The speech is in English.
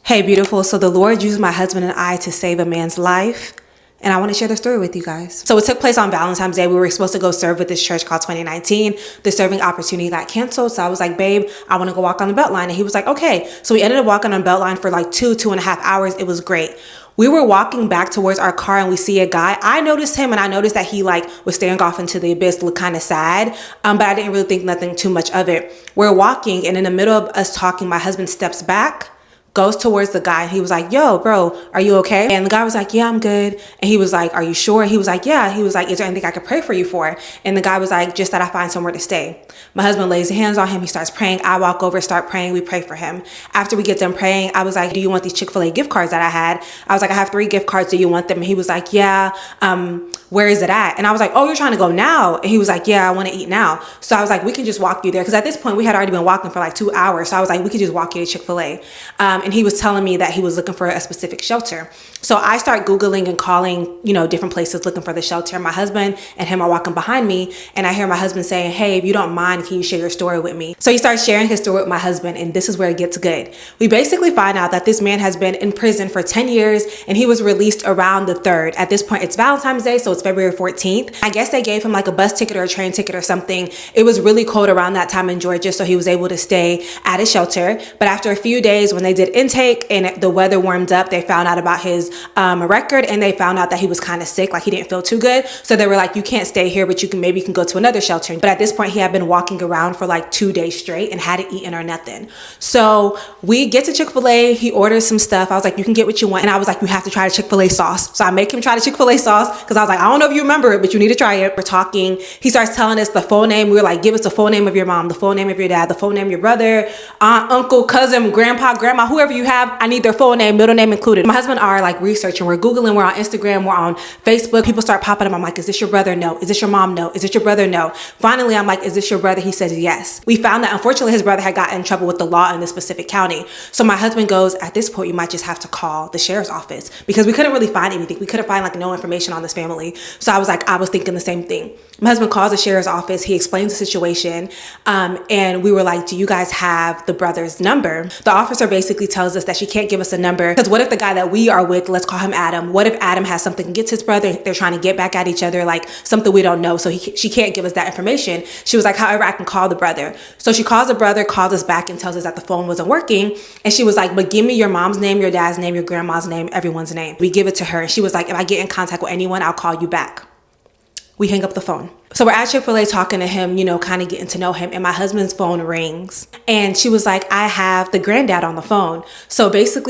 Hey, beautiful. So the Lord used my husband and I to save a man's life. And I want to share the story with you guys. So it took place on Valentine's Day. We were supposed to go serve with this church called 2019. The serving opportunity got canceled. So I was like, babe, I want to go walk on the Beltline. And he was like, okay. So we ended up walking on Beltline for like 2.5 hours. It was great. We were walking back towards our car and we see a guy. I noticed him and I noticed that he was staring off into the abyss, looked kind of sad. But I didn't really think nothing too much of it. We're walking and in the middle of us talking, my husband steps back, goes towards the guy. He was like, yo, bro, are you okay? And the guy was like, yeah, I'm good. And he was like, are you sure? He was like, yeah. He was like, is there anything I could pray for you for? And the guy was like, just that I find somewhere to stay. My husband lays his hands on him. He starts praying. I walk over, start praying. We pray for him. After we get done praying, I was like, do you want these Chick-fil-A gift cards that I had? I was like, I have 3 gift cards. Do you want them? And he was like, yeah. Where is it at? And I was like, oh, you're trying to go now? And he was like, yeah, I want to eat now. So I was like, we can just walk you there. Because at this point, we had already been walking for like 2 hours. So I was like, we could just walk you to Chick-fil-A. And he was telling me that he was looking for a specific shelter. So I start Googling and calling, different places looking for the shelter. My husband and him are walking behind me. And I hear my husband saying, hey, if you don't mind, can you share your story with me? So he starts sharing his story with my husband. And this is where it gets good. We basically find out that this man has been in prison for 10 years and he was released around the 3rd. At this point, it's Valentine's Day, so it's February 14th. I guess they gave him like a bus ticket or a train ticket or something. It was really cold around that time in Georgia, so he was able to stay at a shelter. But after a few days, when they did intake and the weather warmed up, they found out about his record and they found out that he was kind of sick, like he didn't feel too good. So they were like, you can't stay here, but you can maybe go to another shelter. But at this point, he had been walking around for like 2 days straight and hadn't eaten or nothing. So we get to Chick-fil-A. He orders some stuff. I was like, you can get what you want. And I was like, you have to try the Chick-fil-A sauce. So I make him try the Chick-fil-A sauce because I was like, I don't know if you remember it, but you need to try it. We're talking. He starts telling us the full name. We were like, give us the full name of your mom, the full name of your dad, the full name of your brother, aunt, uncle, cousin, grandpa, grandma, whoever you have. I need their full name, middle name included. My husband are like researching. We're Googling. We're on Instagram. We're on Facebook. People start popping up. I'm like, is this your brother? No. Is this your mom? No. Is this your brother? No. Finally, I'm like, is this your brother? He says yes. We found that unfortunately his brother had gotten in trouble with the law in this specific county. So my husband goes, at this point, you might just have to call the sheriff's office because we couldn't really find anything. We couldn't find like no information on this family. So I was thinking the same thing. My husband calls the sheriff's office. He explains the situation. And we were like, do you guys have the brother's number? The officer basically tells us that she can't give us a number because what if the guy that we are with, let's call him Adam. What if Adam has something against his brother? They're trying to get back at each other, like something we don't know. So she can't give us that information. She was like, however, I can call the brother. So she calls the brother, calls us back and tells us that the phone wasn't working. And she was like, but give me your mom's name, your dad's name, your grandma's name, everyone's name. We give it to her. And she was like, if I get in contact with anyone, I'll call you back. We hang up the phone. So we're at Chick-fil-A talking to him, kind of getting to know him. And my husband's phone rings. And she was like, I have the granddad on the phone. So basically,